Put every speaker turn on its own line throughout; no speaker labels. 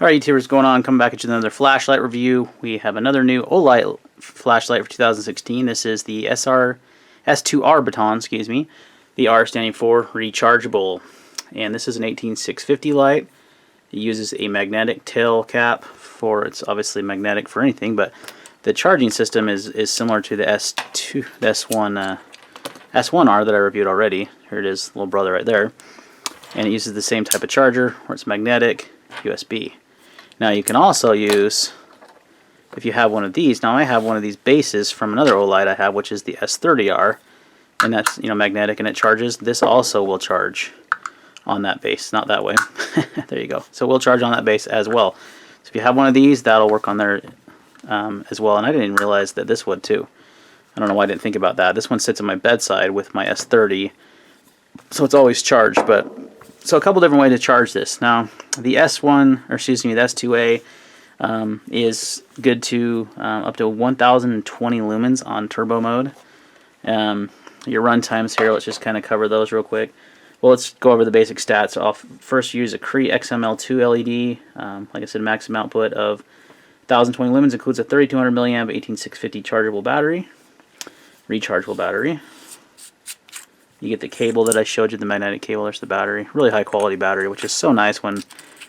Alright YouTubers, going on, coming back at you with another flashlight review. We have another new Olight flashlight for 2016. This is the S2R Baton, excuse me. The R standing for rechargeable. And this is an 18650 light. It uses a magnetic tail cap for, it's obviously magnetic for anything, but the charging system is similar to the S1R that I reviewed already. Here it is, little brother right there. And it uses the same type of charger where it's magnetic, USB. Now you can also use, if you have one of these, now I have one of these bases from another Olight I have, which is the S30R, and that's, you know, magnetic and it charges. This also will charge on that base, not that way. There you go. So it will charge on that base as well. So if you have one of these, that'll work on there as well. And I didn't realize that this would too. I don't know why I didn't think about that. This one sits on my bedside with my S30, so it's always charged. But so a couple different ways to charge this. Now the S1, or excuse me, the S2A is good to up to 1020 lumens on turbo mode. Your run times here, let's just kind of cover those real quick. Well, let's go over the basic stats. I'll first use a Cree XML2 LED. Like I said, maximum output of 1020 lumens, includes a 3200 milliamp 18650 chargeable battery, rechargeable battery. You get the cable that I showed you, the magnetic cable. There's the battery. Really high quality battery, which is so nice when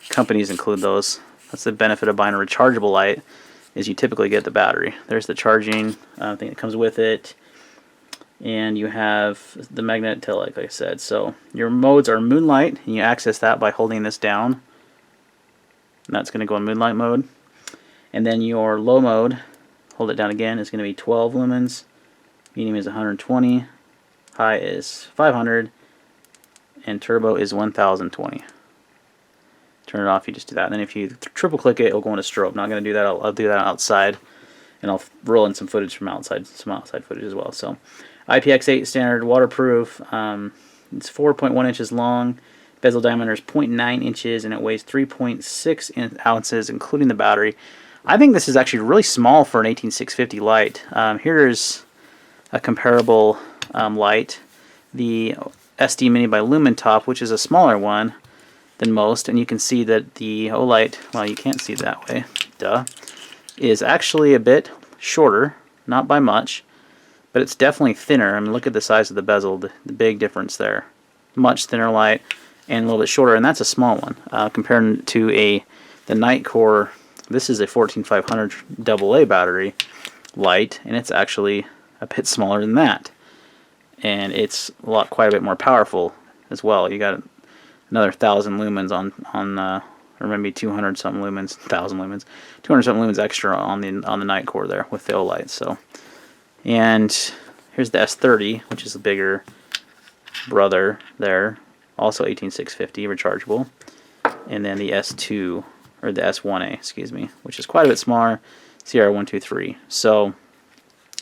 companies include those. That's the benefit of buying a rechargeable light, is you typically get the battery. There's the charging thing that comes with it. And you have the magnetic tail light, like I said. So your modes are moonlight, and you access that by holding this down. And that's going to go in moonlight mode. And then your low mode, hold it down again, is going to be 12 lumens. Medium is 120. High is 500, and turbo is 1020. Turn it off, you just do that. And then if you triple click it, it'll go into strobe. Not going to do that, I'll do that outside, and I'll roll in some footage from outside, some outside footage as well. So IPX8 standard, waterproof. It's 4.1 inches long. Bezel diameter is 0.9 inches, and it weighs 3.6 ounces, including the battery. I think this is actually really small for an 18650 light. Here's a comparable light, the SD Mini by Lumentop, which is a smaller one than most, and you can see that the Olight, well, you can't see that way, duh, is actually a bit shorter, not by much, but it's definitely thinner. I mean, look at the size of the bezel, the big difference there. Much thinner light and a little bit shorter, and that's a small one compared to the Nightcore. This is a 14500 AA battery light, and it's actually a bit smaller than that. And it's quite a bit more powerful as well. You got another 1000 lumens on or maybe 200 something lumens, 1000 lumens, 200 something lumens extra on the Nightcore there with the Olight. So, and here's the S30, which is a bigger brother there, also 18650 rechargeable, and then the S2 or the S1A, excuse me, which is quite a bit smaller, CR123. So,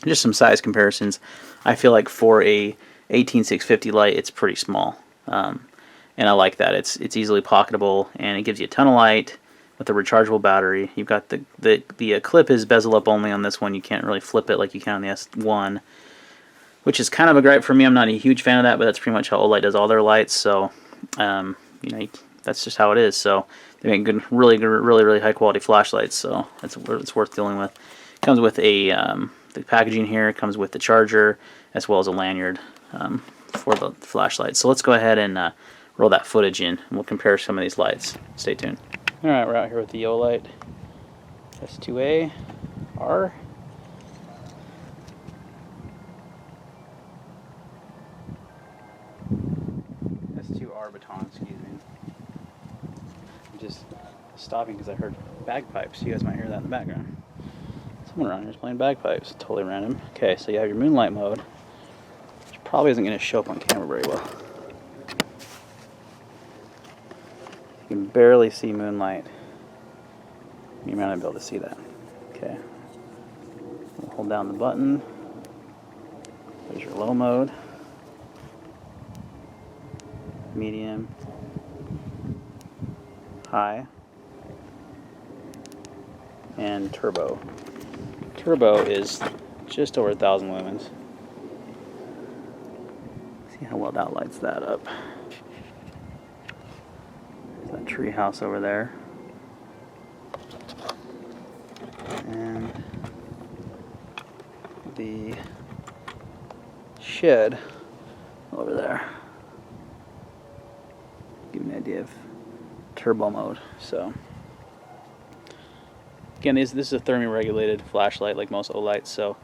just some size comparisons. I feel like for a 18650 light, it's pretty small, and I like that. It's easily pocketable, and it gives you a ton of light with a rechargeable battery. You've got the clip is bezel up only on this one. You can't really flip it like you can on the S1, which is kind of a gripe for me. I'm not a huge fan of that, but that's pretty much how Olight does all their lights. So, you know, that's just how it is. So they make good, really high quality flashlights. So it's worth dealing with. It comes with a the packaging here. It comes with the charger as well as a lanyard for the flashlight. So let's go ahead and roll that footage in, and we'll compare some of these lights. Stay tuned. Alright, we're out here with the Olight S2A R. S2R Baton, excuse me. I'm just stopping because I heard bagpipes. You guys might hear that in the background. Someone around here is playing bagpipes. Totally random. Okay, so you have your moonlight mode, which probably isn't going to show up on camera very well. You can barely see moonlight. You might not be able to see that. Okay. We'll hold down the button. There's your low mode. Medium. High. And turbo. Turbo is just over 1000 lumens. See how well that lights that up. There's that tree house over there. the shed over there. Give you an idea of turbo mode. So again, this is a thermoregulated flashlight like most Olights, so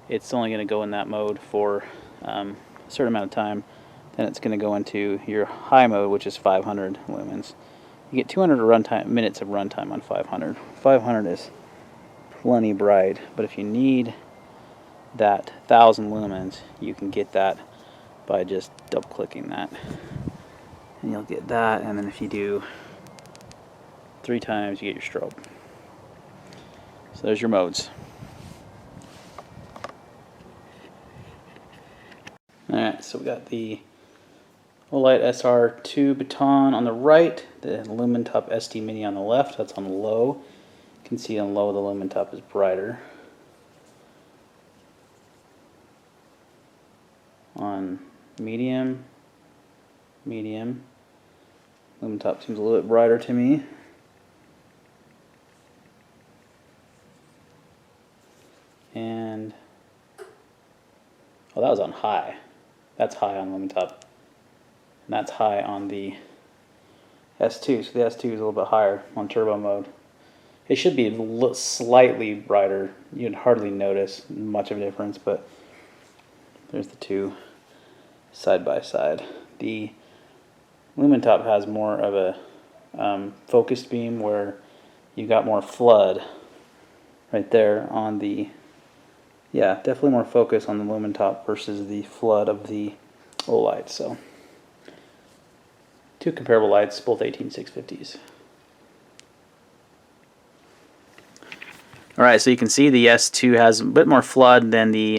it's only going to go in that mode for a certain amount of time. Then it's going to go into your high mode, which is 500 lumens. You get 200 minutes of runtime on 500. 500 is plenty bright, but if you need that 1000 lumens, you can get that by just double clicking that, and you'll get that. And then if you do 3 times, you get your strobe. So there's your modes. Alright, so we got the Olight S2R Baton on the right, the Lumen Top SD Mini on the left. That's on low. You can see on low the Lumen Top is brighter. On medium, Lumen Top seems a little bit brighter to me. And oh, that was on high. That's high on Lumen Top. And that's high on the S2. So the S2 is a little bit higher on turbo mode. It should be slightly brighter. You'd hardly notice much of a difference, but there's the two side by side. The Lumen Top has more of a focused beam, where you got more flood right there on the, yeah, definitely more focus on the Lumen Top versus the flood of the Olight. So two comparable lights, both 18650s. Alright, so you can see the S2 has a bit more flood than the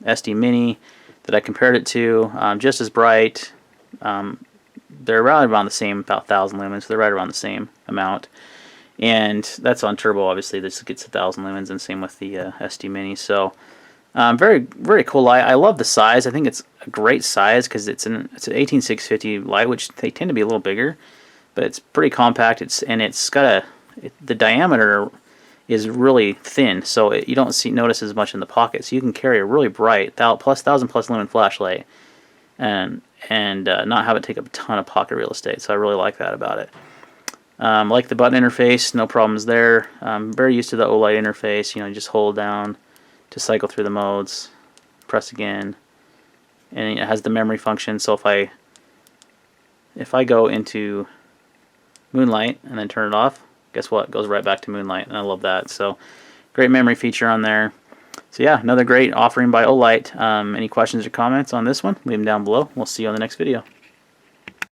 SD Mini that I compared it to. Just as bright. They're around the same, about 1000 lumens, so they're right around the same amount. And that's on turbo, obviously. This gets 1000 lumens, and same with the SD Mini. So very, very cool light. I love the size. I think it's a great size because it's an 18650 light, which they tend to be a little bigger, but it's pretty compact. It's got the diameter is really thin, so you don't notice as much in the pocket. So you can carry a really bright 1000 plus lumen flashlight and not have it take up a ton of pocket real estate. So I really like that about it. Like the button interface, no problems there. Very used to the Olight interface. You just hold down to cycle through the modes, press again, and it has the memory function. So if I go into Moonlight and then turn it off, guess what? It goes right back to Moonlight, and I love that. So great memory feature on there. So yeah, another great offering by Olight. Any questions or comments on this one? Leave them down below. We'll see you on the next video.